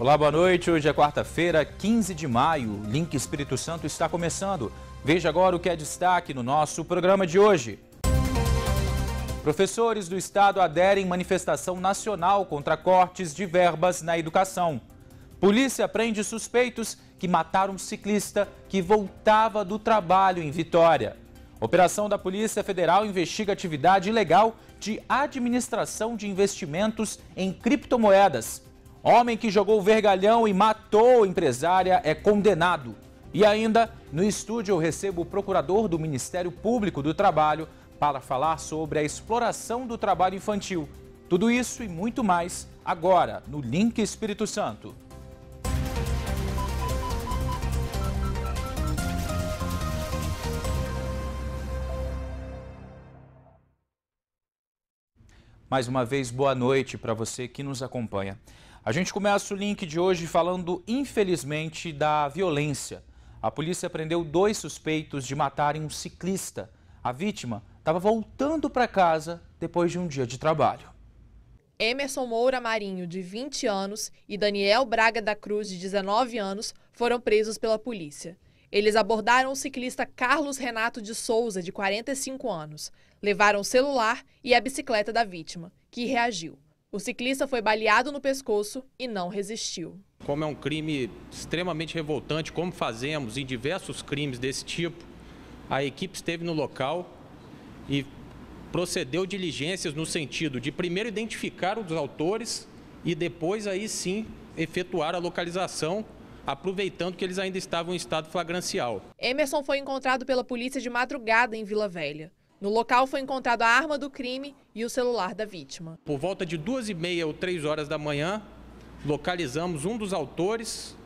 Olá, boa noite. Hoje é quarta-feira, 15 de maio. Link Espírito Santo está começando. Veja agora o que é destaque no nosso programa de hoje. Professores do estado aderem manifestação nacional contra cortes de verbas na educação. Polícia prende suspeitos que mataram um ciclista que voltava do trabalho em Vitória. Operação da Polícia Federal investiga atividade ilegal de administração de investimentos em criptomoedas. Homem que jogou vergalhão e matou empresária é condenado. E ainda, no estúdio eu recebo o procurador do Ministério Público do Trabalho para falar sobre a exploração do trabalho infantil. Tudo isso e muito mais agora no Link Espírito Santo. Mais uma vez, boa noite para você que nos acompanha. A gente começa o link de hoje falando, infelizmente, da violência. A polícia prendeu 2 suspeitos de matarem um ciclista. A vítima estava voltando para casa depois de um dia de trabalho. Emerson Moura Marinho, de 20 anos, e Daniel Braga da Cruz, de 19 anos, foram presos pela polícia. Eles abordaram o ciclista Carlos Renato de Souza, de 45 anos. Levaram o celular e a bicicleta da vítima, que reagiu. O ciclista foi baleado no pescoço e não resistiu. Como é um crime extremamente revoltante, como fazemos em diversos crimes desse tipo, a equipe esteve no local e procedeu diligências no sentido de primeiro identificar os autores e depois aí sim efetuar a localização, aproveitando que eles ainda estavam em estado flagrancial. Emerson foi encontrado pela polícia de madrugada em Vila Velha. No local foi encontrado a arma do crime e o celular da vítima. Por volta de 2h30 ou 3 horas da manhã, localizamos um dos autores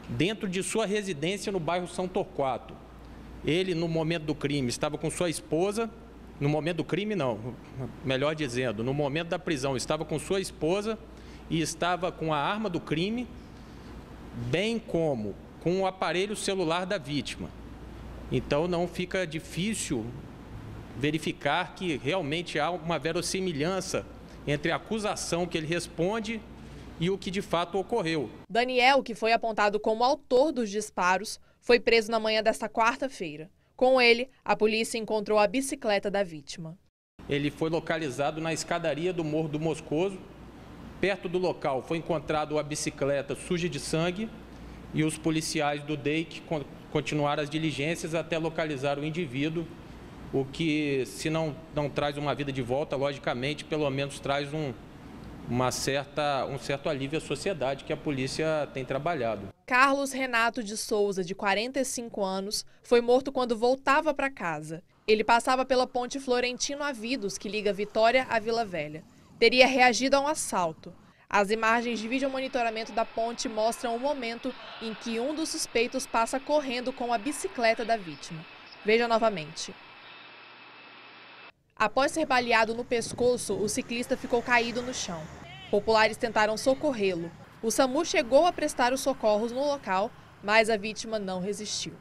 dentro de sua residência no bairro São Torquato. Ele, no momento do crime, estava com sua esposa. No momento do crime, não, melhor dizendo, no momento da prisão, estava com sua esposa e estava com a arma do crime, bem como com o aparelho celular da vítima. Então não fica difícil verificar que realmente há uma verossimilhança entre a acusação que ele responde e o que de fato ocorreu. Daniel, que foi apontado como autor dos disparos, foi preso na manhã desta quarta-feira. Com ele, a polícia encontrou a bicicleta da vítima. Ele foi localizado na escadaria do Morro do Moscoso. Perto do local foi encontrado a bicicleta suja de sangue e os policiais do DEIC continuaram as diligências até localizar o indivíduo, o que, se não traz uma vida de volta, logicamente, pelo menos traz um certo alívio à sociedade que a polícia tem trabalhado. Carlos Renato de Souza, de 45 anos, foi morto quando voltava para casa. Ele passava pela ponte Florentino Avidos, que liga Vitória à Vila Velha. Teria reagido a um assalto. As imagens de videomonitoramento da ponte mostram o momento em que um dos suspeitos passa correndo com a bicicleta da vítima. Veja novamente. Após ser baleado no pescoço, o ciclista ficou caído no chão. Populares tentaram socorrê-lo. O SAMU chegou a prestar os socorros no local, mas a vítima não resistiu.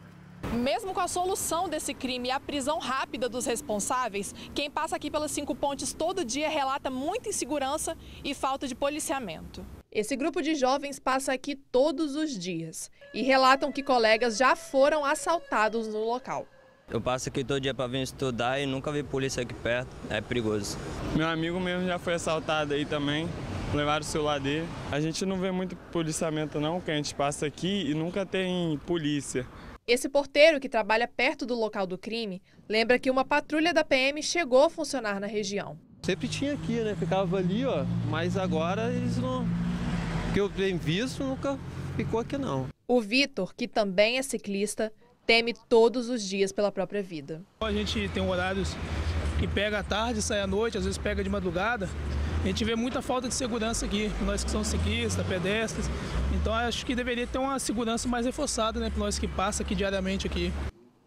Mesmo com a solução desse crime e a prisão rápida dos responsáveis, quem passa aqui pelas 5 pontes todo dia relata muita insegurança e falta de policiamento. Esse grupo de jovens passa aqui todos os dias e relatam que colegas já foram assaltados no local. Eu passo aqui todo dia para vir estudar e nunca vi polícia aqui perto, é perigoso. Meu amigo mesmo já foi assaltado aí também, levaram o celular dele. A gente não vê muito policiamento não, que a gente passa aqui e nunca tem polícia. Esse porteiro, que trabalha perto do local do crime, lembra que uma patrulha da PM chegou a funcionar na região. Sempre tinha aqui, né? Ficava ali, ó, mas agora eles não... O que eu tenho visto nunca ficou aqui não. O Vitor, que também é ciclista, teme todos os dias pela própria vida. A gente tem horários que pega à tarde, sai à noite, às vezes pega de madrugada. A gente vê muita falta de segurança aqui, nós que somos ciclistas, pedestres. Então acho que deveria ter uma segurança mais reforçada, né, para nós que passam aqui diariamente aqui.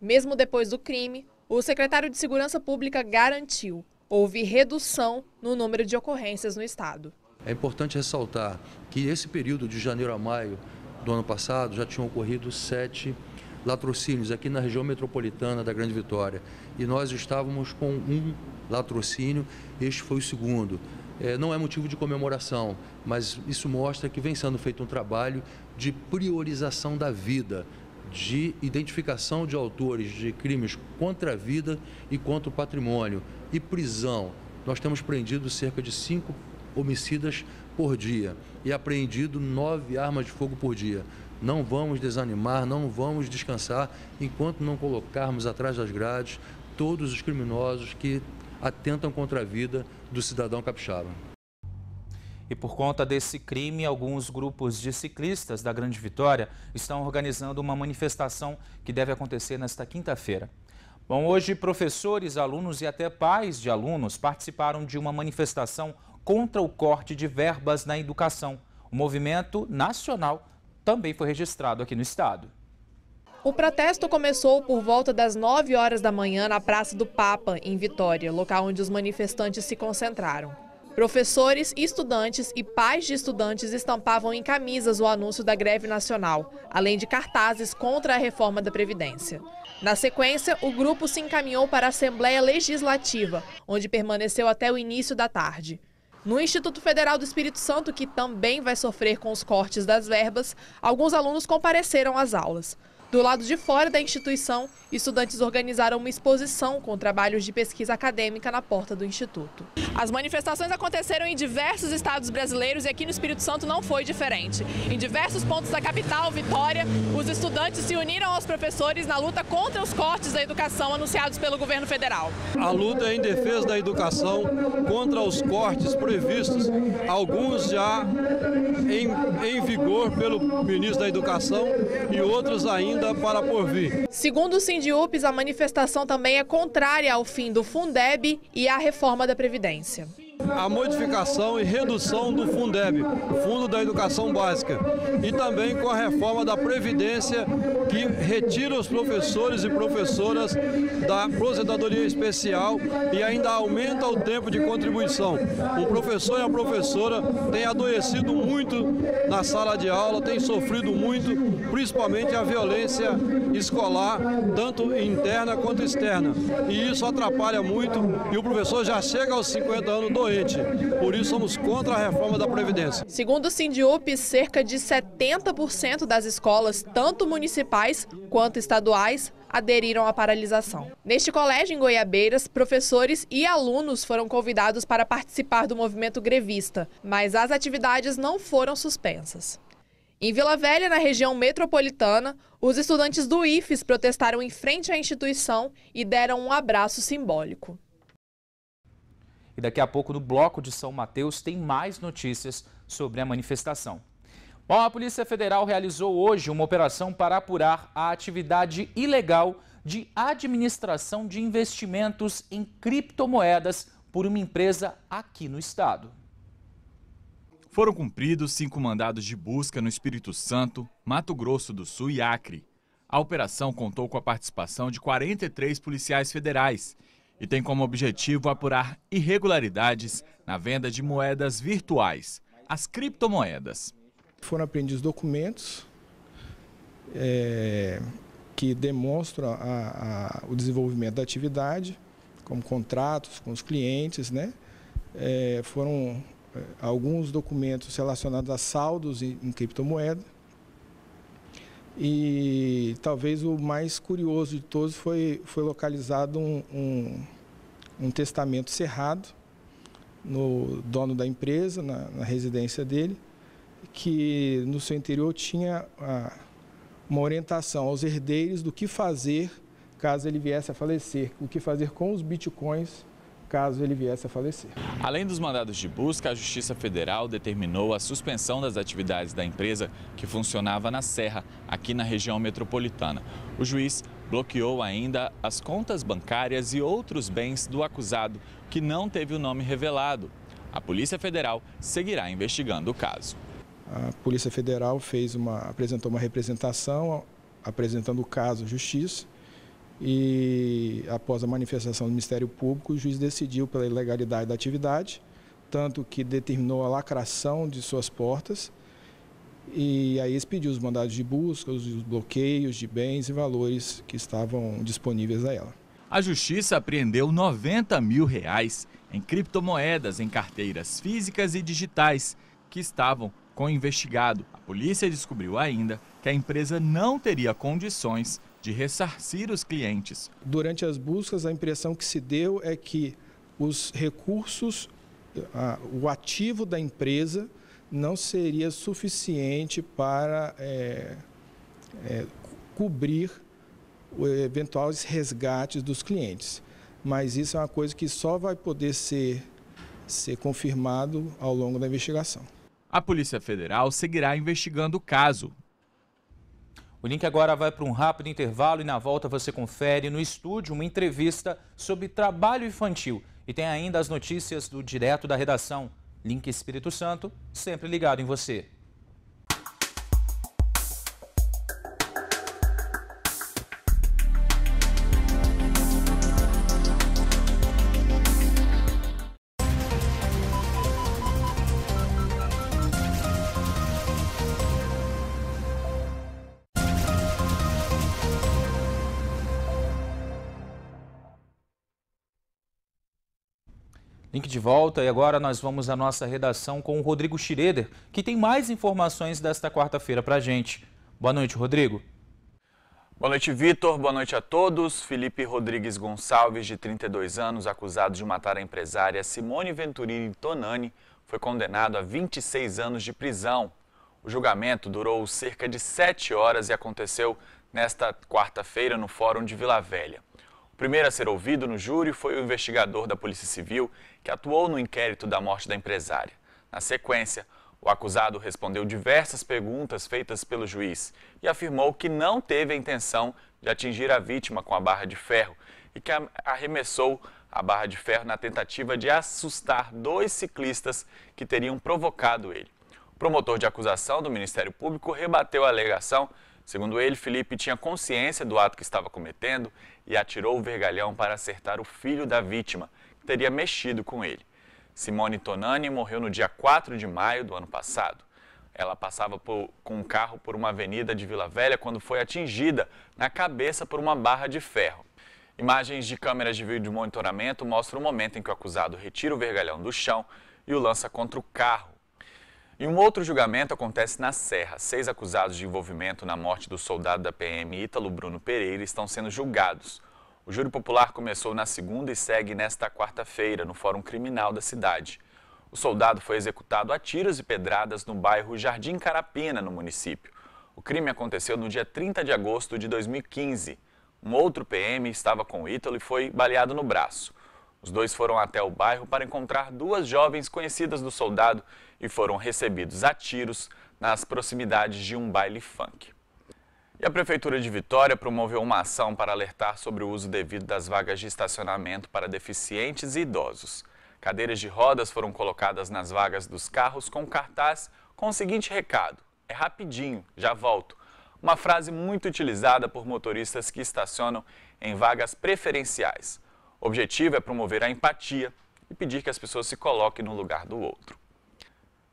Mesmo depois do crime, o secretário de Segurança Pública garantiu: houve redução no número de ocorrências no estado. É importante ressaltar que esse período de janeiro a maio do ano passado já tinham ocorrido 7 latrocínios aqui na região metropolitana da Grande Vitória. E nós estávamos com um latrocínio, este foi o segundo. não é motivo de comemoração, mas isso mostra que vem sendo feito um trabalho de priorização da vida, de identificação de autores de crimes contra a vida e contra o patrimônio e prisão. Nós temos prendido cerca de 5 homicidas por dia e apreendido 9 armas de fogo por dia. Não vamos desanimar, não vamos descansar enquanto não colocarmos atrás das grades todos os criminosos que atentam contra a vida do cidadão capixaba. E por conta desse crime, alguns grupos de ciclistas da Grande Vitória estão organizando uma manifestação que deve acontecer nesta quinta-feira. Bom, hoje professores, alunos e até pais de alunos participaram de uma manifestação contra o corte de verbas na educação. O movimento nacional também foi registrado aqui no estado. O protesto começou por volta das 9 horas da manhã na Praça do Papa, em Vitória, local onde os manifestantes se concentraram. Professores, estudantes e pais de estudantes estampavam em camisas o anúncio da greve nacional, além de cartazes contra a reforma da Previdência. Na sequência, o grupo se encaminhou para a Assembleia Legislativa, onde permaneceu até o início da tarde. No Instituto Federal do Espírito Santo, que também vai sofrer com os cortes das verbas, alguns alunos compareceram às aulas. Do lado de fora da instituição, estudantes organizaram uma exposição com trabalhos de pesquisa acadêmica na porta do Instituto. As manifestações aconteceram em diversos estados brasileiros e aqui no Espírito Santo não foi diferente. Em diversos pontos da capital, Vitória, os estudantes se uniram aos professores na luta contra os cortes da educação anunciados pelo governo federal. A luta é em defesa da educação contra os cortes previstos, alguns já em vigor pelo ministro da Educação e outros ainda para por vir. Segundo o Sindiupes, a manifestação também é contrária ao fim do Fundeb e à reforma da Previdência. A modificação e redução do Fundeb, Fundo da Educação Básica, e também com a reforma da Previdência, que retira os professores e professoras da aposentadoria especial e ainda aumenta o tempo de contribuição. O professor e a professora têm adoecido muito na sala de aula, têm sofrido muito, principalmente a violência escolar, tanto interna quanto externa. E isso atrapalha muito e o professor já chega aos 50 anos doente. Por isso somos contra a reforma da Previdência. Segundo o Sindiupes, cerca de 70% das escolas, tanto municipais quanto estaduais, aderiram à paralisação. Neste colégio em Goiabeiras, professores e alunos foram convidados para participar do movimento grevista, mas as atividades não foram suspensas. Em Vila Velha, na região metropolitana, os estudantes do IFES protestaram em frente à instituição e deram um abraço simbólico. E daqui a pouco, no Bloco de São Mateus, tem mais notícias sobre a manifestação. Bom, a Polícia Federal realizou hoje uma operação para apurar a atividade ilegal de administração de investimentos em criptomoedas por uma empresa aqui no estado. Foram cumpridos 5 mandados de busca no Espírito Santo, Mato Grosso do Sul e Acre. A operação contou com a participação de 43 policiais federais e tem como objetivo apurar irregularidades na venda de moedas virtuais, as criptomoedas. Foram apreendidos documentos que demonstram o desenvolvimento da atividade, como contratos com os clientes, né? Foram alguns documentos relacionados a saldos em criptomoeda. E talvez o mais curioso de todos foi localizado um testamento cerrado no dono da empresa, na residência dele, que no seu interior tinha uma orientação aos herdeiros do que fazer caso ele viesse a falecer, o que fazer com os bitcoins caso ele viesse a falecer. Além dos mandados de busca, a Justiça Federal determinou a suspensão das atividades da empresa que funcionava na Serra, aqui na região metropolitana. O juiz bloqueou ainda as contas bancárias e outros bens do acusado, que não teve o nome revelado. A Polícia Federal seguirá investigando o caso. A Polícia Federal apresentou uma representação, apresentando o caso à Justiça. E após a manifestação do Ministério Público, o juiz decidiu pela ilegalidade da atividade, tanto que determinou a lacração de suas portas e aí expediu os mandados de busca, os bloqueios de bens e valores que estavam disponíveis a ela. A justiça apreendeu R$90 mil em criptomoedas em carteiras físicas e digitais que estavam com o investigado. A polícia descobriu ainda que a empresa não teria condições de ressarcir os clientes. Durante as buscas, a impressão que se deu é que os recursos, o ativo da empresa não seria suficiente para cobrir eventuais resgates dos clientes. Mas isso é uma coisa que só vai poder ser confirmado ao longo da investigação. A Polícia Federal seguirá investigando o caso. O link agora vai para um rápido intervalo e na volta você confere no estúdio uma entrevista sobre trabalho infantil. E tem ainda as notícias do Direto da Redação. Link Espírito Santo, sempre ligado em você. Link de volta e agora nós vamos à nossa redação com o Rodrigo Schroeder, que tem mais informações desta quarta-feira para a gente. Boa noite, Rodrigo. Boa noite, Vitor. Boa noite a todos. Felipe Rodrigues Gonçalves, de 32 anos, acusado de matar a empresária Simone Venturini Tonani, foi condenado a 26 anos de prisão. O julgamento durou cerca de 7 horas e aconteceu nesta quarta-feira no Fórum de Vila Velha. O primeiro a ser ouvido no júri foi o investigador da Polícia Civil, que atuou no inquérito da morte da empresária. Na sequência, o acusado respondeu diversas perguntas feitas pelo juiz e afirmou que não teve a intenção de atingir a vítima com a barra de ferro e que arremessou a barra de ferro na tentativa de assustar 2 ciclistas que teriam provocado ele. O promotor de acusação do Ministério Público rebateu a alegação. Segundo ele, Felipe tinha consciência do ato que estava cometendo e atirou o vergalhão para acertar o filho da vítima, que teria mexido com ele. Simone Tonani morreu no dia 4 de maio do ano passado. Ela passava com um carro por uma avenida de Vila Velha quando foi atingida na cabeça por uma barra de ferro. Imagens de câmeras de vídeo monitoramento mostram o momento em que o acusado retira o vergalhão do chão e o lança contra o carro. E um outro julgamento acontece na Serra. 6 acusados de envolvimento na morte do soldado da PM Ítalo Bruno Pereira estão sendo julgados. O júri popular começou na segunda e segue nesta quarta-feira, no Fórum Criminal da cidade. O soldado foi executado a tiros e pedradas no bairro Jardim Carapina, no município. O crime aconteceu no dia 30 de agosto de 2015. Um outro PM estava com o Ítalo e foi baleado no braço. Os dois foram até o bairro para encontrar 2 jovens conhecidas do soldado e foram recebidos a tiros nas proximidades de um baile funk. E a Prefeitura de Vitória promoveu uma ação para alertar sobre o uso devido das vagas de estacionamento para deficientes e idosos. Cadeiras de rodas foram colocadas nas vagas dos carros com cartaz com o seguinte recado: é rapidinho, já volto. Uma frase muito utilizada por motoristas que estacionam em vagas preferenciais. O objetivo é promover a empatia e pedir que as pessoas se coloquem no lugar do outro.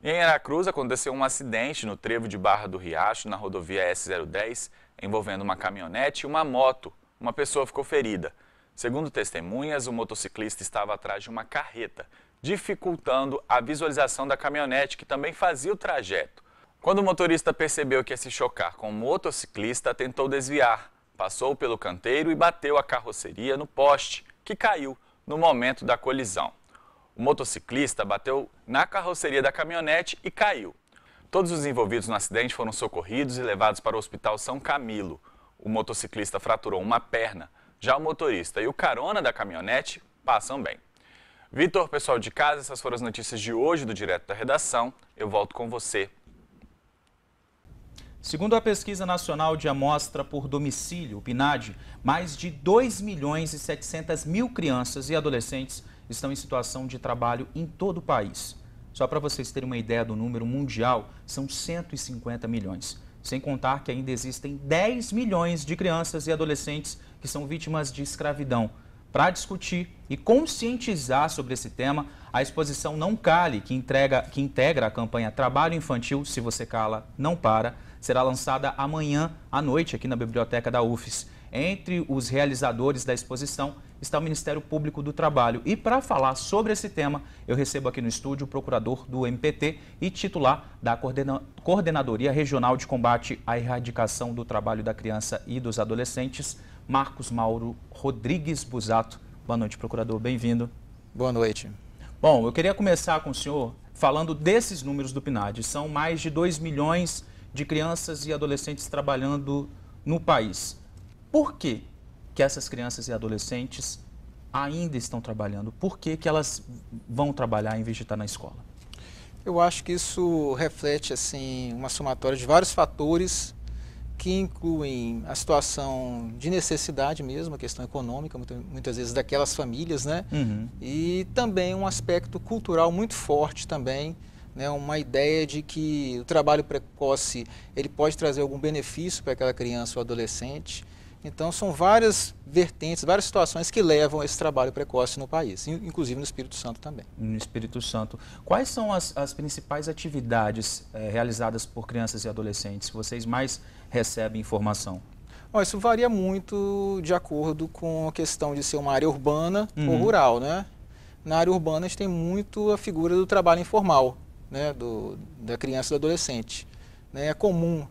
Em Aracruz aconteceu um acidente no trevo de Barra do Riacho, na rodovia S010, envolvendo uma caminhonete e uma moto. Uma pessoa ficou ferida. Segundo testemunhas, o motociclista estava atrás de uma carreta, dificultando a visualização da caminhonete, que também fazia o trajeto. Quando o motorista percebeu que ia se chocar com o motociclista, tentou desviar, passou pelo canteiro e bateu a carroceria no poste, que caiu no momento da colisão. O motociclista bateu na carroceria da caminhonete e caiu. Todos os envolvidos no acidente foram socorridos e levados para o Hospital São Camilo. O motociclista fraturou uma perna, já o motorista e o carona da caminhonete passam bem. Vitor, pessoal de casa, essas foram as notícias de hoje do Direto da Redação. Eu volto com você. Segundo a Pesquisa Nacional de Amostra por Domicílio, o PNAD, mais de 2.700.000 crianças e adolescentes estão em situação de trabalho em todo o país. Só para vocês terem uma ideia do número mundial, são 150 milhões. Sem contar que ainda existem 10 milhões de crianças e adolescentes que são vítimas de escravidão. Para discutir e conscientizar sobre esse tema, a exposição Não Cale, que integra a campanha Trabalho Infantil, Se Você Cala, Não Para, será lançada amanhã à noite aqui na Biblioteca da UFES. Entre os realizadores da exposição está o Ministério Público do Trabalho. E para falar sobre esse tema, eu recebo aqui no estúdio o procurador do MPT e titular da Coordenadoria Regional de Combate à Erradicação do Trabalho da Criança e dos Adolescentes, Marcos Mauro Rodrigues Busato. Boa noite, procurador. Bem-vindo. Boa noite. Bom, eu queria começar com o senhor falando desses números do PNAD. São mais de 2 milhões de crianças e adolescentes trabalhando no país. Por que essas crianças e adolescentes ainda estão trabalhando? Por que elas vão trabalhar em vez de estar na escola? Eu acho que isso reflete assim, uma somatória de vários fatores que incluem a situação de necessidade mesmo, a questão econômica, muitas vezes daquelas famílias, né? E também um aspecto cultural muito forte também, né? Uma ideia de que o trabalho precoce ele pode trazer algum benefício para aquela criança ou adolescente. Então, são várias vertentes, várias situações que levam a esse trabalho precoce no país, inclusive no Espírito Santo também. No Espírito Santo. Quais são as principais atividades realizadas por crianças e adolescentes que vocês mais recebem informação? Bom, isso varia muito de acordo com a questão de ser uma área urbana ou rural, né? Na área urbana, a gente tem muito a figura do trabalho informal, né? Da criança e do adolescente. Né? É comum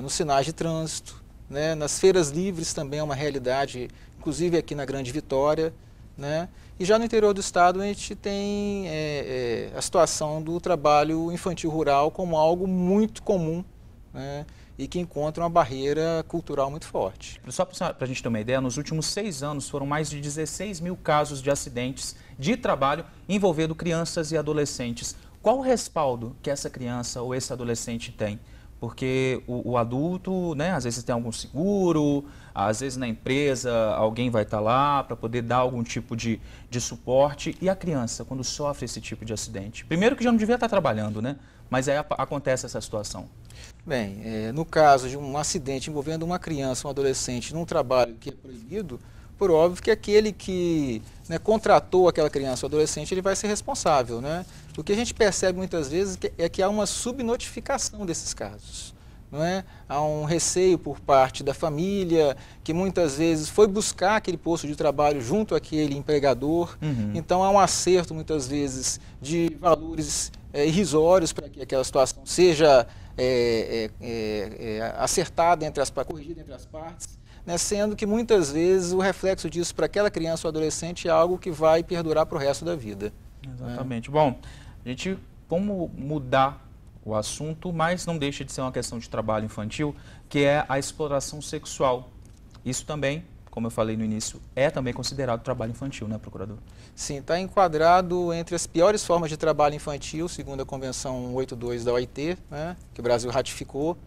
nos sinais de trânsito, né? Nas feiras livres também é uma realidade, inclusive aqui na Grande Vitória, né? E já no interior do estado a gente tem a situação do trabalho infantil rural como algo muito comum, né? E que encontra uma barreira cultural muito forte. Só para a gente ter uma ideia, nos últimos 6 anos foram mais de 16 mil casos de acidentes de trabalho envolvendo crianças e adolescentes. Qual o respaldo que essa criança ou esse adolescente tem? Porque o adulto, né, às vezes tem algum seguro, às vezes na empresa alguém vai estar lá para poder dar algum tipo de suporte. E a criança, quando sofre esse tipo de acidente? Primeiro que já não devia estar trabalhando, né? Mas aí acontece essa situação. Bem, no caso de um acidente envolvendo uma criança ou um adolescente num trabalho que é proibido, por óbvio que aquele que contratou aquela criança ou adolescente, ele vai ser responsável, né? O que a gente percebe muitas vezes é que há uma subnotificação desses casos, não é? Há um receio por parte da família, que muitas vezes foi buscar aquele posto de trabalho junto àquele empregador, então há um acerto muitas vezes de valores irrisórios para que aquela situação seja acertada, corrigida entre as partes, né, sendo que muitas vezes o reflexo disso para aquela criança ou adolescente é algo que vai perdurar para o resto da vida. Exatamente. Bom, a gente vamos mudar o assunto, mas não deixa de ser uma questão de trabalho infantil, que é a exploração sexual. Isso também, como eu falei no início, é também considerado trabalho infantil, né, procurador? Sim, está enquadrado entre as piores formas de trabalho infantil, segundo a Convenção 82 da OIT, né, que o Brasil ratificou.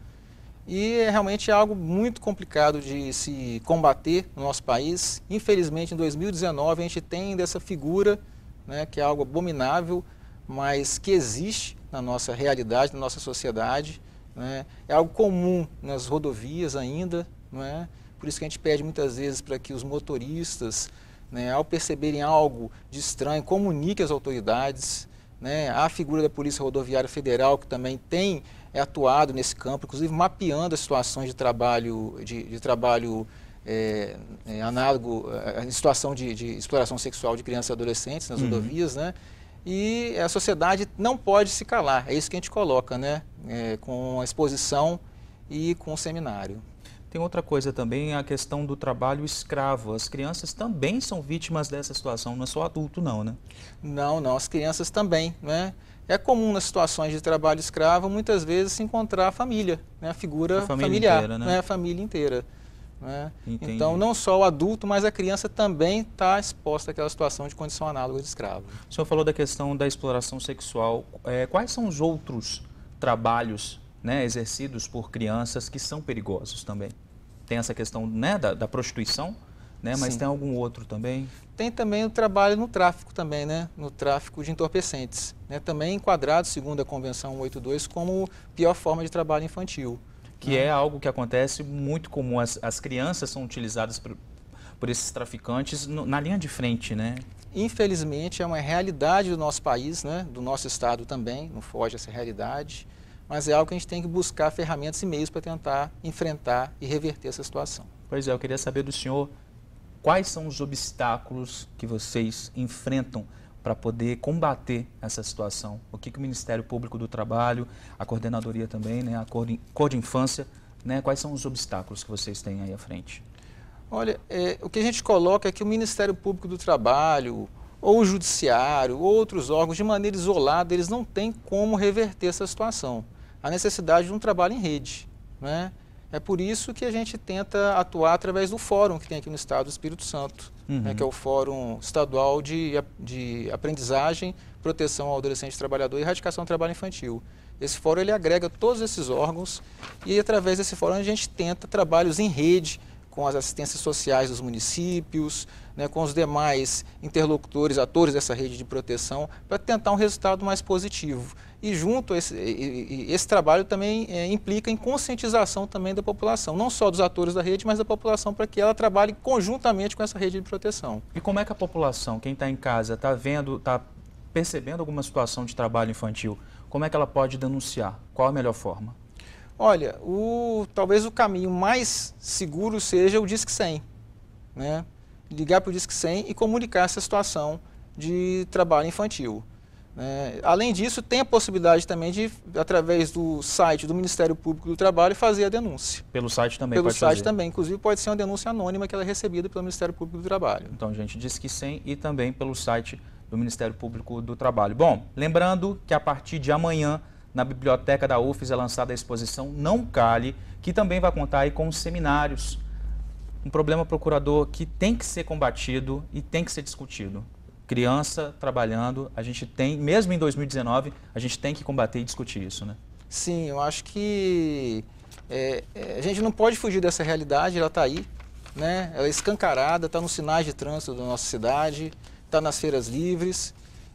E é realmente algo muito complicado de se combater no nosso país. Infelizmente, em 2019, a gente tem ainda essa figura, né, que é algo abominável, mas que existe na nossa realidade, na nossa sociedade. Né? É algo comum nas rodovias ainda, não é? Por isso que a gente pede muitas vezes para que os motoristas, né, ao perceberem algo de estranho, comuniquem às autoridades. Né? Há a figura da Polícia Rodoviária Federal, que também tem atuado nesse campo, inclusive mapeando as situações de trabalho, análogo à situação de exploração sexual de crianças e adolescentes nas rodovias, né? E a sociedade não pode se calar, é isso que a gente coloca, né? Com a exposição e com o seminário. Tem outra coisa também, a questão do trabalho escravo. As crianças também são vítimas dessa situação, não é só adulto não, né? Não, as crianças também, né? É comum nas situações de trabalho escravo, muitas vezes, se encontrar a família, né? A figura familiar, inteira, né? A família inteira. Né? Então, não só o adulto, mas a criança também está exposta àquela situação de condição análoga de escravo. O senhor falou da questão da exploração sexual. Quais são os outros trabalhos, né, exercidos por crianças que são perigosos também? Tem essa questão, né, da prostituição, né, mas tem algum outro também? Tem também o trabalho no tráfico também, né, no tráfico de entorpecentes, né, também enquadrado, segundo a Convenção 182, como pior forma de trabalho infantil. Que é algo que acontece muito comum, as crianças são utilizadas por esses traficantes na linha de frente, né? Infelizmente é uma realidade do nosso país, né, do nosso estado também, não foge essa realidade. mas é algo que a gente tem que buscar ferramentas e meios para tentar enfrentar e reverter essa situação. Pois é, eu queria saber do senhor quais são os obstáculos que vocês enfrentam para poder combater essa situação. O que o Ministério Público do Trabalho, a coordenadoria também, né, a Cor de Infância, né, quais são os obstáculos que vocês têm aí à frente? Olha, o que a gente coloca é que o Ministério Público do Trabalho, ou o Judiciário, ou outros órgãos, de maneira isolada, eles não têm como reverter essa situação. A necessidade de um trabalho em rede, né? É por isso que a gente tenta atuar através do fórum que tem aqui no Estado do Espírito Santo, né, que é o Fórum Estadual de Aprendizagem, Proteção ao Adolescente Trabalhador e Erradicação do Trabalho Infantil. Esse fórum ele agrega todos esses órgãos e através desse fórum a gente tenta trabalhos em rede com as assistências sociais dos municípios, né, com os demais interlocutores, atores dessa rede de proteção, para tentar um resultado mais positivo. E junto a esse trabalho também implica em conscientização também da população, não só dos atores da rede, mas da população, para que ela trabalhe conjuntamente com essa rede de proteção. E como é que a população, quem está em casa, está percebendo alguma situação de trabalho infantil, como é que ela pode denunciar? Qual a melhor forma? Olha, talvez o caminho mais seguro seja o Disque 100, né? Ligar para o Disque 100 e comunicar essa situação de trabalho infantil. Além disso, tem a possibilidade também de, através do site do Ministério Público do Trabalho, fazer a denúncia. Pelo site também pode fazer? Pelo site fazer. também, inclusive pode ser uma denúncia anônima que ela é recebida pelo Ministério Público do Trabalho. Então, gente, Disque 100 e também pelo site do Ministério Público do Trabalho. Bom, lembrando que a partir de amanhã, na biblioteca da UFES é lançada a exposição Não Cale, que também vai contar aí com seminários. Um problema procurador que tem que ser combatido e tem que ser discutido. Criança trabalhando, a gente tem, mesmo em 2019, a gente tem que combater e discutir isso, né? Sim, eu acho que a gente não pode fugir dessa realidade, ela está aí, né? Ela é escancarada, está nos sinais de trânsito da nossa cidade, está nas feiras livres.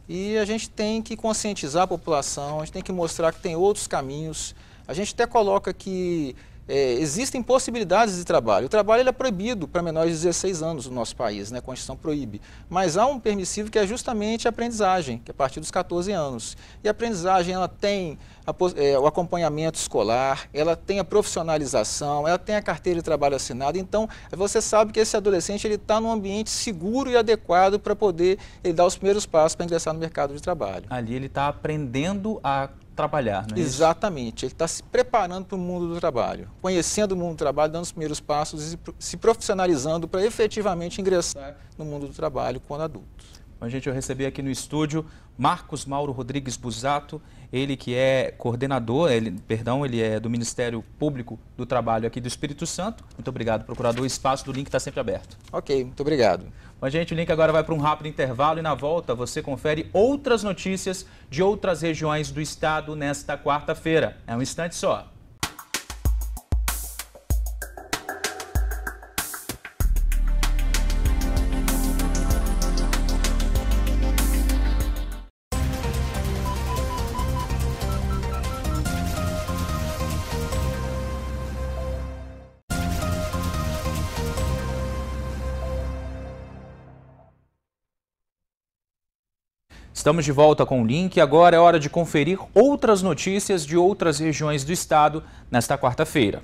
E a gente tem que conscientizar a população, a gente tem que mostrar que tem outros caminhos. A gente até coloca que existem possibilidades de trabalho. O trabalho ele é proibido para menores de 16 anos no nosso país, né? A Constituição proíbe. Mas há um permissivo que é justamente a aprendizagem, que é a partir dos 14 anos. E a aprendizagem ela tem o acompanhamento escolar, ela tem a profissionalização, ela tem a carteira de trabalho assinada. Então, você sabe que esse adolescente ele está num ambiente seguro e adequado para poder ele dar os primeiros passos para ingressar no mercado de trabalho. Ali ele está aprendendo a trabalhar, não é isso? Exatamente, ele está se preparando para o mundo do trabalho, conhecendo o mundo do trabalho, dando os primeiros passos e se profissionalizando para efetivamente ingressar no mundo do trabalho quando adulto. Bom, gente, eu recebi aqui no estúdio Marcos Mauro Rodrigues Busato, ele que é coordenador, ele é do Ministério Público do Trabalho aqui do Espírito Santo. Muito obrigado, procurador. O espaço do link está sempre aberto. Ok, muito obrigado. Bom, gente, o link agora vai para um rápido intervalo e na volta você confere outras notícias de outras regiões do estado nesta quarta-feira. É um instante só. Estamos de volta com o link. Agora é hora de conferir outras notícias de outras regiões do estado nesta quarta-feira.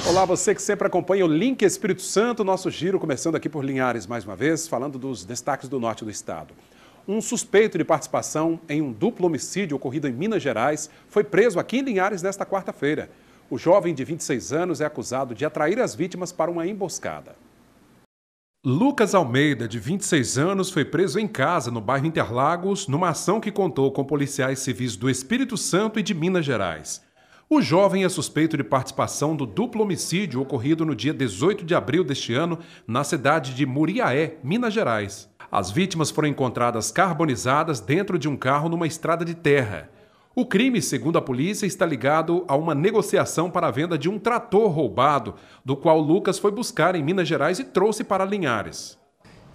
Olá, você que sempre acompanha o Link Espírito Santo, nosso giro começando aqui por Linhares mais uma vez, falando dos destaques do norte do estado. Um suspeito de participação em um duplo homicídio ocorrido em Minas Gerais foi preso aqui em Linhares nesta quarta-feira. O jovem de 26 anos é acusado de atrair as vítimas para uma emboscada. Lucas Almeida, de 26 anos, foi preso em casa, no bairro Interlagos, numa ação que contou com policiais civis do Espírito Santo e de Minas Gerais. O jovem é suspeito de participação do duplo homicídio ocorrido no dia 18 de abril deste ano, na cidade de Muriaé, Minas Gerais. As vítimas foram encontradas carbonizadas dentro de um carro numa estrada de terra. O crime, segundo a polícia, está ligado a uma negociação para a venda de um trator roubado, do qual Lucas foi buscar em Minas Gerais e trouxe para Linhares.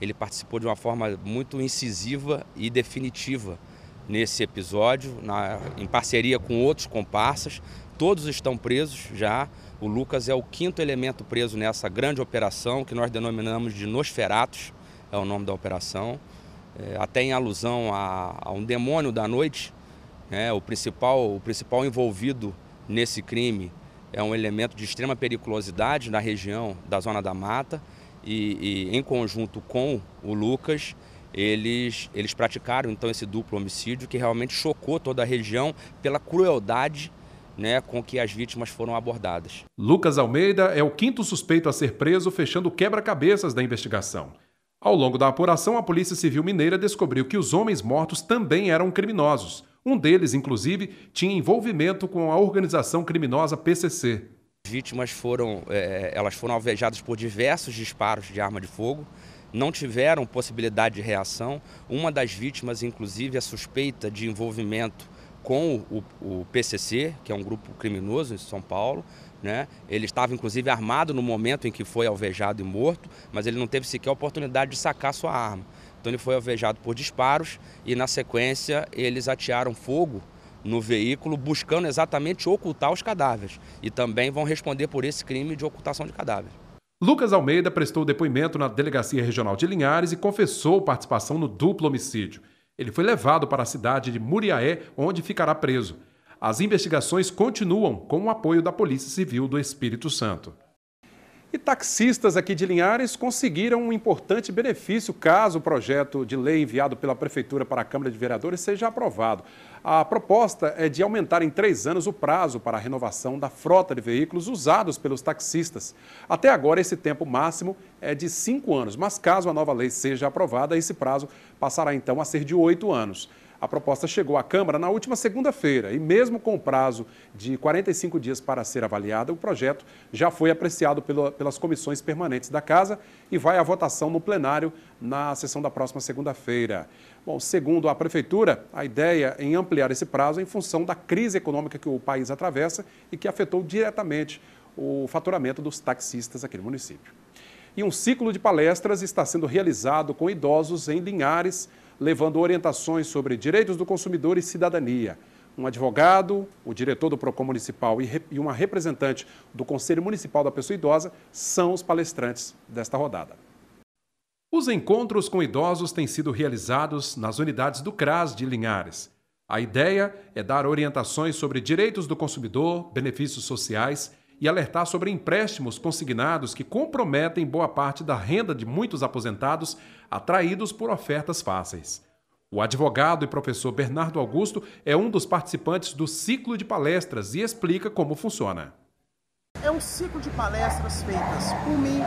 Ele participou de uma forma muito incisiva e definitiva nesse episódio, em parceria com outros comparsas. Todos estão presos já. O Lucas é o 5º elemento preso nessa grande operação que nós denominamos de Nosferatus, é o nome da operação, até em alusão a um demônio da noite. O principal envolvido nesse crime é um elemento de extrema periculosidade na região da Zona da Mata e em conjunto com o Lucas, eles praticaram então esse duplo homicídio que realmente chocou toda a região pela crueldade com que as vítimas foram abordadas. Lucas Almeida é o 5º suspeito a ser preso, fechando o quebra-cabeças da investigação. Ao longo da apuração, a Polícia Civil Mineira descobriu que os homens mortos também eram criminosos. Um deles, inclusive, tinha envolvimento com a organização criminosa PCC. As vítimas foram alvejadas por diversos disparos de arma de fogo, não tiveram possibilidade de reação. Uma das vítimas, inclusive, é suspeita de envolvimento com o PCC, que é um grupo criminoso em São Paulo. Ele estava, inclusive, armado no momento em que foi alvejado e morto, mas ele não teve sequer a oportunidade de sacar sua arma. Então ele foi alvejado por disparos e, na sequência, eles atearam fogo no veículo, buscando exatamente ocultar os cadáveres. E também vão responder por esse crime de ocultação de cadáveres. Lucas Almeida prestou depoimento na Delegacia Regional de Linhares e confessou participação no duplo homicídio. Ele foi levado para a cidade de Muriaé, onde ficará preso. As investigações continuam com o apoio da Polícia Civil do Espírito Santo. E taxistas aqui de Linhares conseguiram um importante benefício caso o projeto de lei enviado pela Prefeitura para a Câmara de Vereadores seja aprovado. A proposta é de aumentar em 3 anos o prazo para a renovação da frota de veículos usados pelos taxistas. Até agora, esse tempo máximo é de 5 anos, mas caso a nova lei seja aprovada, esse prazo passará então a ser de 8 anos. A proposta chegou à Câmara na última segunda-feira e mesmo com o prazo de 45 dias para ser avaliada, o projeto já foi apreciado pelas comissões permanentes da Casa e vai à votação no plenário na sessão da próxima segunda-feira. Bom, segundo a Prefeitura, a ideia é em ampliar esse prazo em função da crise econômica que o país atravessa e que afetou diretamente o faturamento dos taxistas aqui no município. E um ciclo de palestras está sendo realizado com idosos em Linhares, levando orientações sobre direitos do consumidor e cidadania. Um advogado, o diretor do PROCON Municipal e uma representante do Conselho Municipal da Pessoa Idosa são os palestrantes desta rodada. Os encontros com idosos têm sido realizados nas unidades do CRAS de Linhares. A ideia é dar orientações sobre direitos do consumidor, benefícios sociais e alertar sobre empréstimos consignados que comprometem boa parte da renda de muitos aposentados atraídos por ofertas fáceis. O advogado e professor Bernardo Augusto é um dos participantes do ciclo de palestras e explica como funciona. É um ciclo de palestras feitas por mim,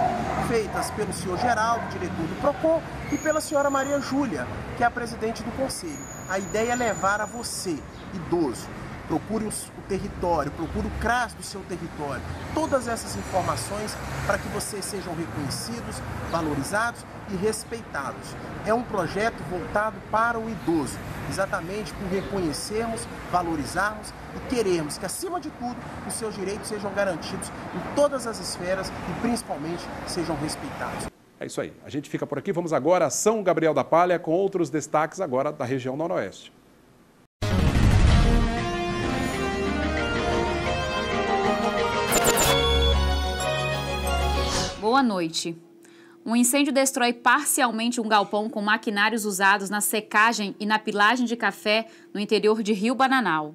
feitas pelo senhor Geraldo, diretor do PROCON, e pela senhora Maria Júlia, que é a presidente do conselho. A ideia é levar a você, idoso, procure o território, procure o CRAS do seu território, todas essas informações para que vocês sejam reconhecidos, valorizados e respeitados. É um projeto voltado para o idoso, exatamente por reconhecermos, valorizarmos e queremos que, acima de tudo, os seus direitos sejam garantidos em todas as esferas e, principalmente, sejam respeitados. É isso aí. A gente fica por aqui. Vamos agora a São Gabriel da Palha com outros destaques agora da região noroeste. Boa noite. Um incêndio destrói parcialmente um galpão com maquinários usados na secagem e na pilagem de café no interior de Rio Bananal.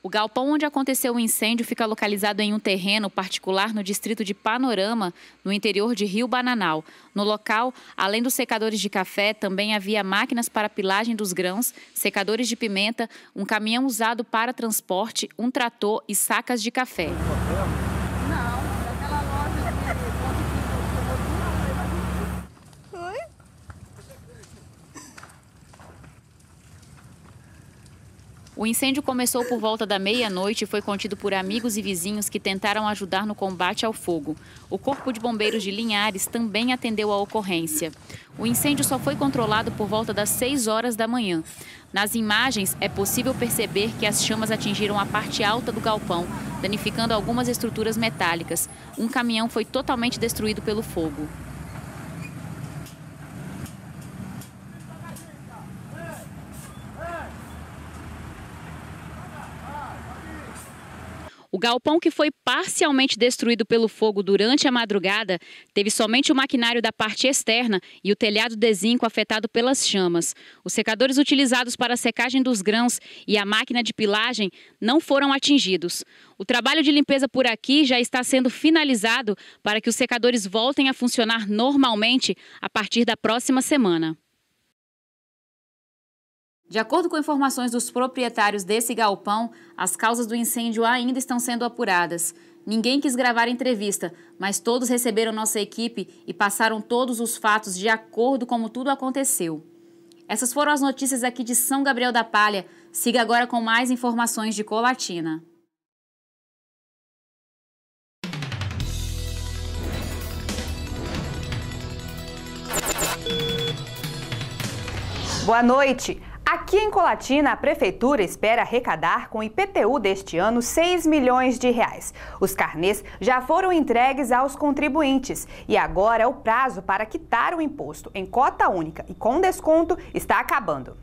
O galpão onde aconteceu o incêndio fica localizado em um terreno particular no distrito de Panorama, no interior de Rio Bananal. No local, além dos secadores de café, também havia máquinas para pilagem dos grãos, secadores de pimenta, um caminhão usado para transporte, um trator e sacas de café. O incêndio começou por volta da meia-noite e foi contido por amigos e vizinhos que tentaram ajudar no combate ao fogo. O Corpo de Bombeiros de Linhares também atendeu à ocorrência. O incêndio só foi controlado por volta das 6 horas da manhã. Nas imagens, é possível perceber que as chamas atingiram a parte alta do galpão, danificando algumas estruturas metálicas. Um caminhão foi totalmente destruído pelo fogo. O galpão, que foi parcialmente destruído pelo fogo durante a madrugada, teve somente o maquinário da parte externa e o telhado de zinco afetado pelas chamas. Os secadores utilizados para a secagem dos grãos e a máquina de pilagem não foram atingidos. O trabalho de limpeza por aqui já está sendo finalizado para que os secadores voltem a funcionar normalmente a partir da próxima semana. De acordo com informações dos proprietários desse galpão, as causas do incêndio ainda estão sendo apuradas. Ninguém quis gravar a entrevista, mas todos receberam nossa equipe e passaram todos os fatos de acordo com como tudo aconteceu. Essas foram as notícias aqui de São Gabriel da Palha. Siga agora com mais informações de Colatina. Boa noite. Aqui em Colatina, a Prefeitura espera arrecadar com o IPTU deste ano R$6 milhões. Os carnês já foram entregues aos contribuintes e agora o prazo para quitar o imposto em cota única e com desconto está acabando.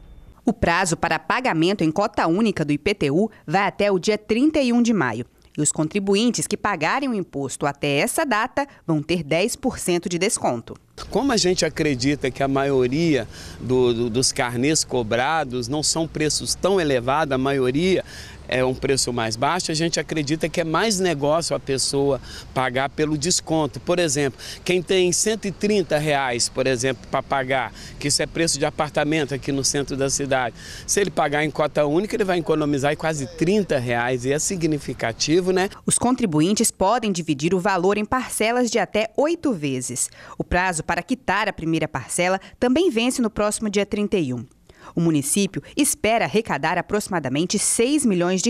O prazo para pagamento em cota única do IPTU vai até o dia 31 de maio. E os contribuintes que pagarem o imposto até essa data vão ter 10% de desconto. Como a gente acredita que a maioria dos carnês cobrados não são preços tão elevados, a maioria é um preço mais baixo, a gente acredita que é mais negócio a pessoa pagar pelo desconto. Por exemplo, quem tem R$130, por exemplo, para pagar, que isso é preço de apartamento aqui no centro da cidade, se ele pagar em cota única, ele vai economizar quase R$30 e é significativo, né? Os contribuintes podem dividir o valor em parcelas de até 8 vezes. O prazo para quitar a primeira parcela também vence no próximo dia 31. O município espera arrecadar aproximadamente R$6 milhões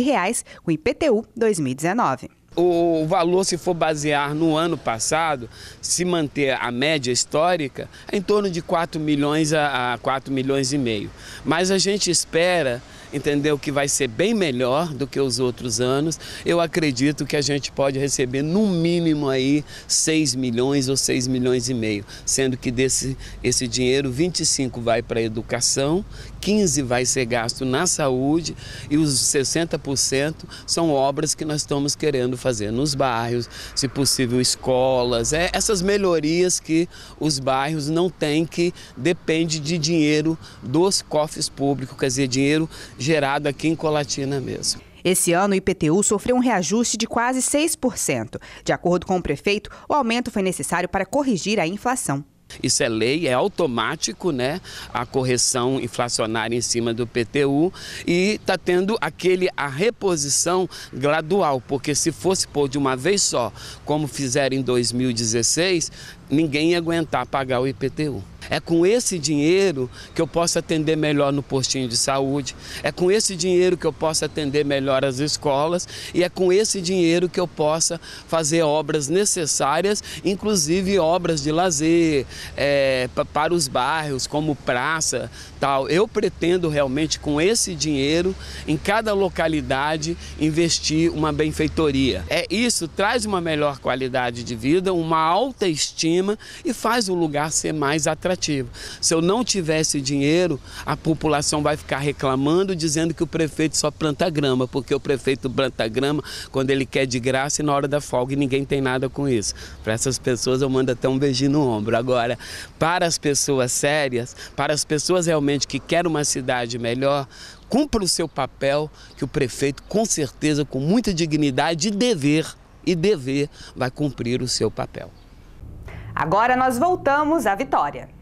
com o IPTU 2019. O valor, se for basear no ano passado, se manter a média histórica, é em torno de 4 milhões a 4 milhões e meio. Mas a gente espera, entendeu, que vai ser bem melhor do que os outros anos. Eu acredito que a gente pode receber no mínimo aí 6 milhões ou 6 milhões e meio, sendo que esse dinheiro 25 vai para a educação, 15 vai ser gasto na saúde e os 60% são obras que nós estamos querendo fazer nos bairros, se possível escolas, essas melhorias que os bairros não têm, que depende de dinheiro dos cofres públicos, quer dizer, dinheiro gerado aqui em Colatina mesmo. Esse ano, o IPTU sofreu um reajuste de quase 6%. De acordo com o prefeito, o aumento foi necessário para corrigir a inflação. Isso é lei, é automático, né? A correção inflacionária em cima do IPTU, e está tendo a reposição gradual, porque se fosse pôr de uma vez só, como fizeram em 2016, ninguém ia aguentar pagar o IPTU. É com esse dinheiro que eu posso atender melhor no postinho de saúde, é com esse dinheiro que eu posso atender melhor as escolas e é com esse dinheiro que eu possa fazer obras necessárias, inclusive obras de lazer, para os bairros, como praça, tal. Eu pretendo realmente, com esse dinheiro, em cada localidade, investir uma benfeitoria. Isso traz uma melhor qualidade de vida, uma autoestima e faz o lugar ser mais atrativo. Se eu não tivesse dinheiro, a população vai ficar reclamando, dizendo que o prefeito só planta grama, porque o prefeito planta grama quando ele quer de graça e na hora da folga, e ninguém tem nada com isso. Para essas pessoas eu mando até um beijinho no ombro. Agora, para as pessoas sérias, para as pessoas realmente que querem uma cidade melhor, cumpra o seu papel, que o prefeito, com certeza, com muita dignidade e dever, vai cumprir o seu papel. Agora nós voltamos à Vitória.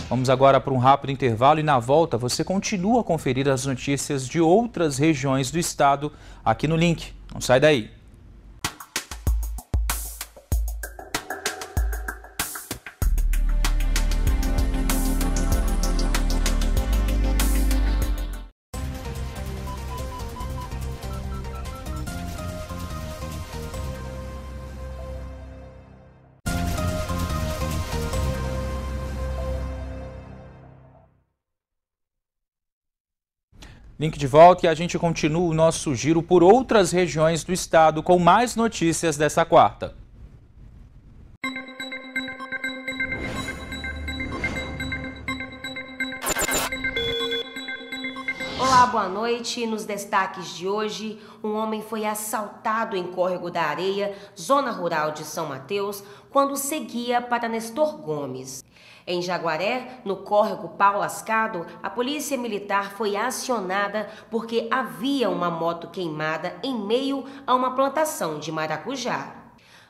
Vamos agora para um rápido intervalo e na volta você continua a conferir as notícias de outras regiões do estado aqui no link. Não sai daí. Link de volta e a gente continua o nosso giro por outras regiões do estado com mais notícias dessa quarta. Olá, boa noite. Nos destaques de hoje, um homem foi assaltado em Córrego da Areia, zona rural de São Mateus, quando seguia para Nestor Gomes. Em Jaguaré, no córrego Paulo Ascado, a polícia militar foi acionada porque havia uma moto queimada em meio a uma plantação de maracujá.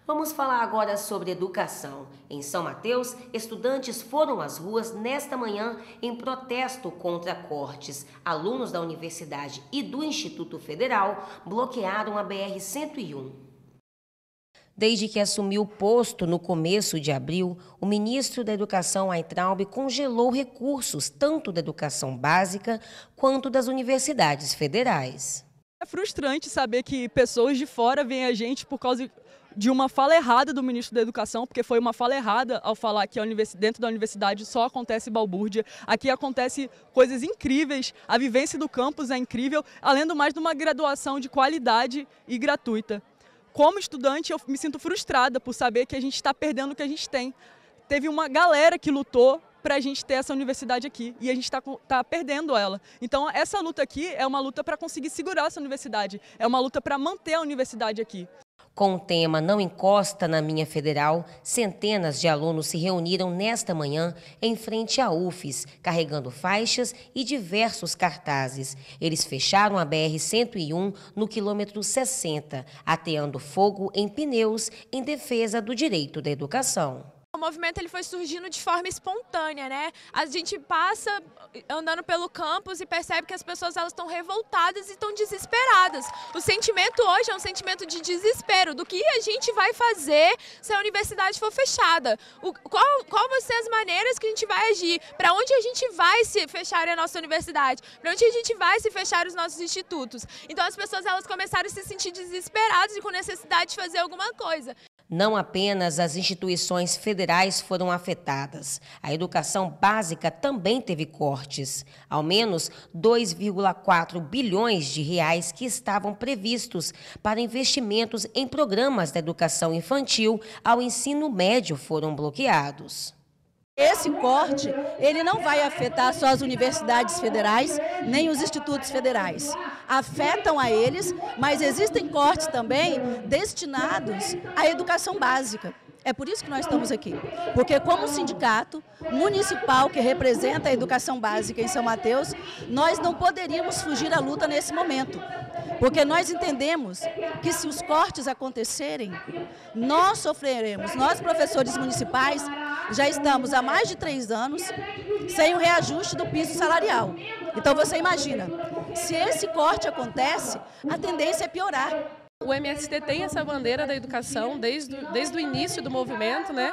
Vamos falar agora sobre educação. Em São Mateus, estudantes foram às ruas nesta manhã em protesto contra cortes. Alunos da universidade e do Instituto Federal bloquearam a BR-101. Desde que assumiu o posto no começo de abril, o ministro da Educação, Weintraub, congelou recursos tanto da educação básica quanto das universidades federais. É frustrante saber que pessoas de fora veem a gente por causa de uma fala errada do ministro da Educação, porque foi uma fala errada ao falar que dentro da universidade só acontece balbúrdia. Aqui acontece coisas incríveis, a vivência do campus é incrível, além do mais de uma graduação de qualidade e gratuita. Como estudante, eu me sinto frustrada por saber que a gente está perdendo o que a gente tem. Teve uma galera que lutou para a gente ter essa universidade aqui e a gente está perdendo ela. Então, essa luta aqui é uma luta para conseguir segurar essa universidade, é uma luta para manter a universidade aqui. Com o tema Não Encosta na Minha Federal, centenas de alunos se reuniram nesta manhã em frente à UFES, carregando faixas e diversos cartazes. Eles fecharam a BR-101 no quilômetro 60, ateando fogo em pneus em defesa do direito da educação. O movimento ele foi surgindo de forma espontânea, né? A gente passa andando pelo campus e percebe que as pessoas elas estão revoltadas e estão desesperadas. O sentimento hoje é um sentimento de desespero do que a gente vai fazer se a universidade for fechada. Qual vão ser as maneiras que a gente vai agir? Para onde a gente vai se fechar a nossa universidade? Para onde a gente vai se fechar os nossos institutos? Então as pessoas elas começaram a se sentir desesperadas e com necessidade de fazer alguma coisa. Não apenas as instituições federais foram afetadas. A educação básica também teve cortes. Ao menos 2,4 bilhões de reais que estavam previstos para investimentos em programas da educação infantil ao ensino médio foram bloqueados. Esse corte, ele não vai afetar só as universidades federais, nem os institutos federais. Afetam a eles, mas existem cortes também destinados à educação básica. É por isso que nós estamos aqui, porque como sindicato municipal que representa a educação básica em São Mateus, nós não poderíamos fugir à luta nesse momento. Porque nós entendemos que se os cortes acontecerem, nós sofreremos. Nós, professores municipais, já estamos há mais de 3 anos sem o reajuste do piso salarial. Então você imagina, se esse corte acontece, a tendência é piorar. O MST tem essa bandeira da educação desde o início do movimento, né?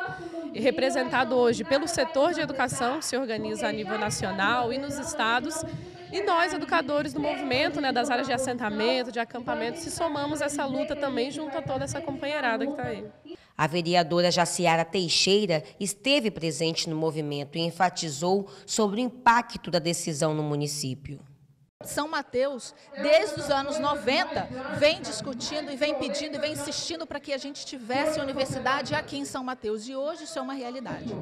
E representado hoje pelo setor de educação, que se organiza a nível nacional e nos estados. E nós, educadores do movimento, né, das áreas de assentamento, de acampamento, se somamos essa luta também junto a toda essa companheirada que está aí. A vereadora Jaciara Teixeira esteve presente no movimento e enfatizou sobre o impacto da decisão no município. São Mateus, desde os anos 90, vem discutindo e vem pedindo e vem insistindo para que a gente tivesse universidade aqui em São Mateus. E hoje isso é uma realidade.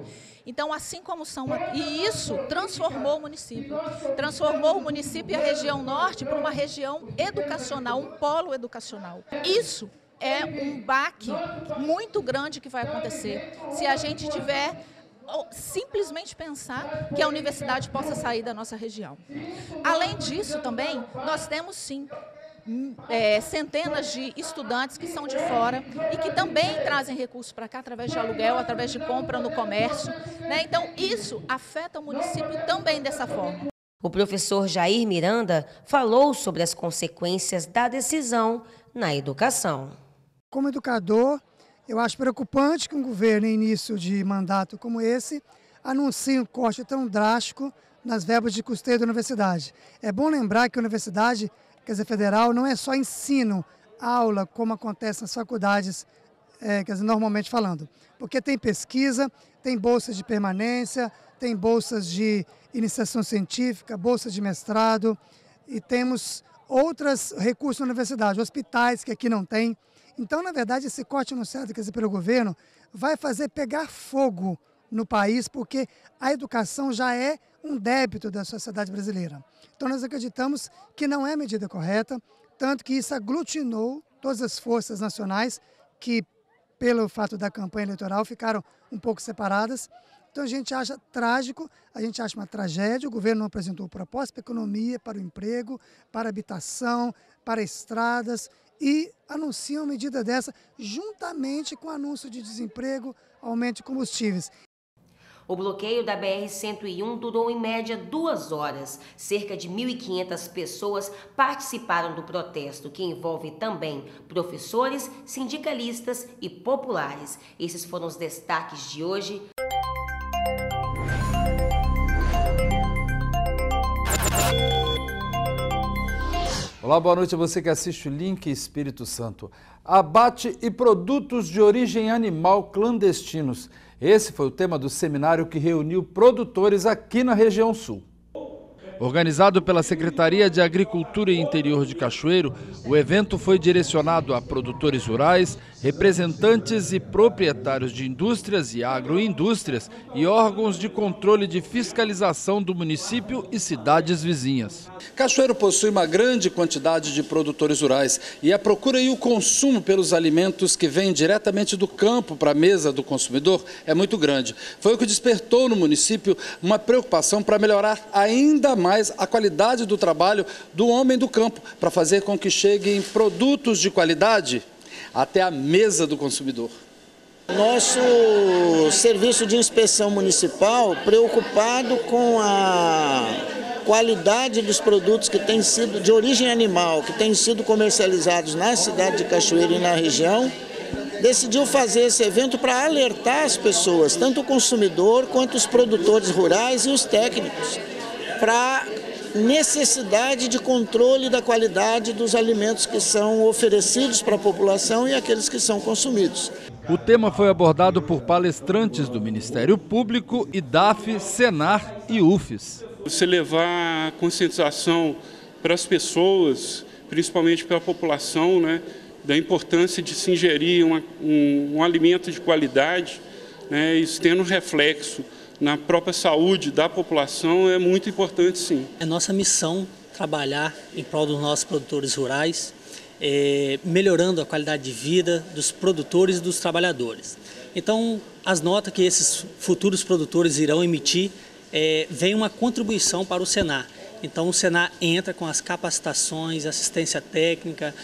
Então, assim como São Mateus, e isso transformou o município. Transformou o município e a região norte para uma região educacional, um polo educacional. Isso é um baque muito grande que vai acontecer se a gente tiver simplesmente pensar que a universidade possa sair da nossa região. Além disso, também, nós temos sim centenas de estudantes que são de fora e que também trazem recursos para cá através de aluguel, através de compra no comércio, né? Então, isso afeta o município também dessa forma. O professor Jair Miranda falou sobre as consequências da decisão na educação. Como educador, eu acho preocupante que um governo em início de mandato como esse anuncie um corte tão drástico nas verbas de custeio da universidade. É bom lembrar que a universidade, quer dizer, federal, não é só ensino, aula, como acontece nas faculdades, quer dizer, normalmente falando. Porque tem pesquisa, tem bolsas de permanência, tem bolsas de iniciação científica, bolsas de mestrado e temos outros recursos na universidade, hospitais que aqui não tem. Então, na verdade, esse corte anunciado, quer dizer, pelo governo, vai fazer pegar fogo no país, porque a educação já é um débito da sociedade brasileira. Então nós acreditamos que não é a medida correta, tanto que isso aglutinou todas as forças nacionais que, pelo fato da campanha eleitoral, ficaram um pouco separadas. Então a gente acha trágico, a gente acha uma tragédia. O governo não apresentou proposta para a economia, para o emprego, para a habitação, para estradas e anuncia uma medida dessa juntamente com o anúncio de desemprego, aumento de combustíveis. O bloqueio da BR-101 durou em média 2 horas. Cerca de 1.500 pessoas participaram do protesto, que envolve também professores, sindicalistas e populares. Esses foram os destaques de hoje. Olá, boa noite a você que assiste o Link Espírito Santo. Abate e produtos de origem animal clandestinos. Esse foi o tema do seminário que reuniu produtores aqui na região sul. Organizado pela Secretaria de Agricultura e Interior de Cachoeiro, o evento foi direcionado a produtores rurais, representantes e proprietários de indústrias e agroindústrias e órgãos de controle de fiscalização do município e cidades vizinhas. Cachoeiro possui uma grande quantidade de produtores rurais e a procura e o consumo pelos alimentos que vêm diretamente do campo para a mesa do consumidor é muito grande. Foi o que despertou no município uma preocupação para melhorar ainda mais a qualidade do trabalho do homem do campo, para fazer com que cheguem produtos de qualidade até a mesa do consumidor. Nosso serviço de inspeção municipal, preocupado com a qualidade dos produtos que têm sido de origem animal, que têm sido comercializados na cidade de Cachoeiro e na região, decidiu fazer esse evento para alertar as pessoas, tanto o consumidor quanto os produtores rurais e os técnicos, para necessidade de controle da qualidade dos alimentos que são oferecidos para a população e aqueles que são consumidos. O tema foi abordado por palestrantes do Ministério Público, IDAF, Senar e UFES. Você levar a conscientização para as pessoas, principalmente para a população, né, da importância de se ingerir um alimento de qualidade, né, isso tendo reflexo na própria saúde da população é muito importante, sim. É nossa missão trabalhar em prol dos nossos produtores rurais, melhorando a qualidade de vida dos produtores e dos trabalhadores. Então, as notas que esses futuros produtores irão emitir, vem uma contribuição para o Senar. Então, o Senar entra com as capacitações, assistência técnica,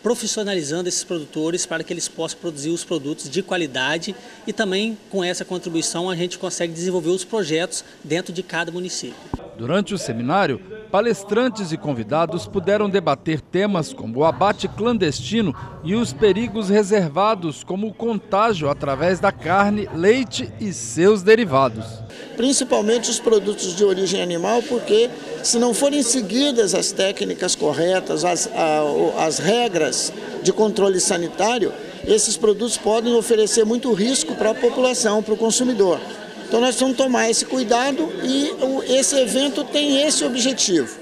profissionalizando esses produtores para que eles possam produzir os produtos de qualidade e também com essa contribuição a gente consegue desenvolver os projetos dentro de cada município. Durante o seminário, palestrantes e convidados puderam debater temas como o abate clandestino e os perigos reservados, como o contágio através da carne, leite e seus derivados. Principalmente os produtos de origem animal, porque se não forem seguidas as técnicas corretas, as regras de controle sanitário, esses produtos podem oferecer muito risco para a população, para o consumidor. Então nós vamos tomar esse cuidado e esse evento tem esse objetivo,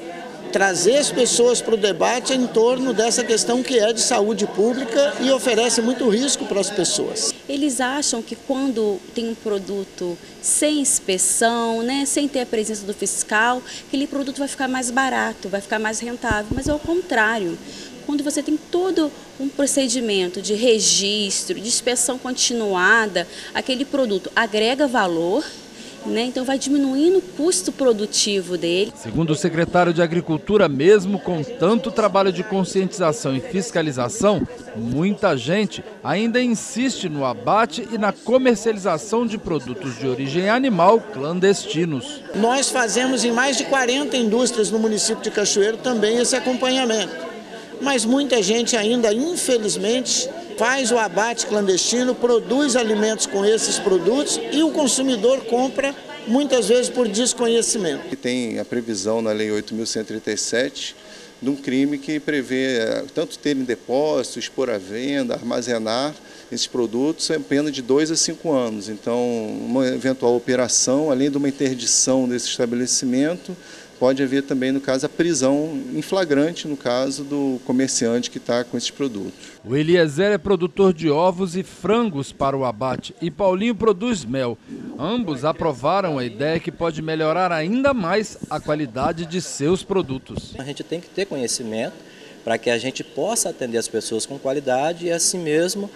trazer as pessoas para o debate em torno dessa questão que é de saúde pública e oferece muito risco para as pessoas. Eles acham que quando tem um produto sem inspeção, né, sem ter a presença do fiscal, aquele produto vai ficar mais barato, vai ficar mais rentável, mas é o contrário. Quando você tem todo um procedimento de registro, de inspeção continuada, aquele produto agrega valor, né? Então vai diminuindo o custo produtivo dele. Segundo o secretário de Agricultura, mesmo com tanto trabalho de conscientização e fiscalização, muita gente ainda insiste no abate e na comercialização de produtos de origem animal clandestinos. Nós fazemos em mais de 40 indústrias no município de Cachoeiro também esse acompanhamento. Mas muita gente ainda, infelizmente, faz o abate clandestino, produz alimentos com esses produtos e o consumidor compra, muitas vezes por desconhecimento. Tem a previsão na Lei 8.137 de um crime que prevê tanto ter em depósito, expor à venda, armazenar esses produtos, é pena de 2 a 5 anos. Então, uma eventual operação, além de uma interdição desse estabelecimento, pode haver também, no caso, a prisão em flagrante, no caso do comerciante que está com esses produtos. O Eliezer é produtor de ovos e frangos para o abate e Paulinho produz mel. Ambos aprovaram a ideia que pode melhorar ainda mais a qualidade de seus produtos. A gente tem que ter conhecimento para que a gente possa atender as pessoas com qualidade e assim mesmo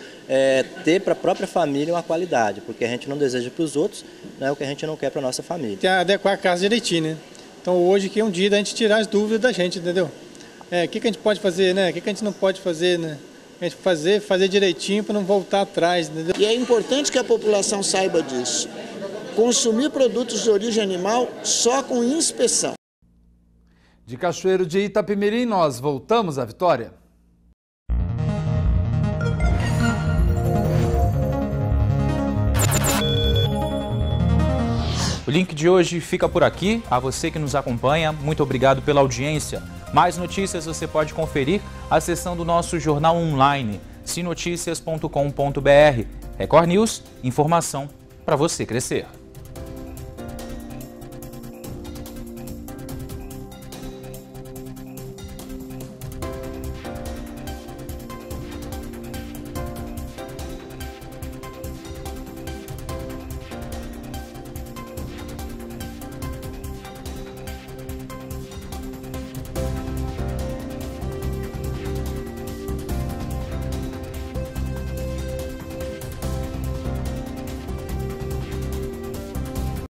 ter para a própria família uma qualidade, porque a gente não deseja para os outros, né, o que a gente não quer para a nossa família. Tem que adequar a casa direitinho, né? Então hoje aqui é um dia da gente tirar as dúvidas da gente, entendeu? O que a gente pode fazer, né? O que a gente não pode fazer, né? A gente fazer direitinho para não voltar atrás, entendeu? E é importante que a população saiba disso. Consumir produtos de origem animal só com inspeção. De Cachoeiro de Itapemirim, nós voltamos à Vitória. O link de hoje fica por aqui. A você que nos acompanha, muito obrigado pela audiência. Mais notícias você pode conferir acessando o nosso jornal online, sinoticias.com.br. Record News, informação para você crescer.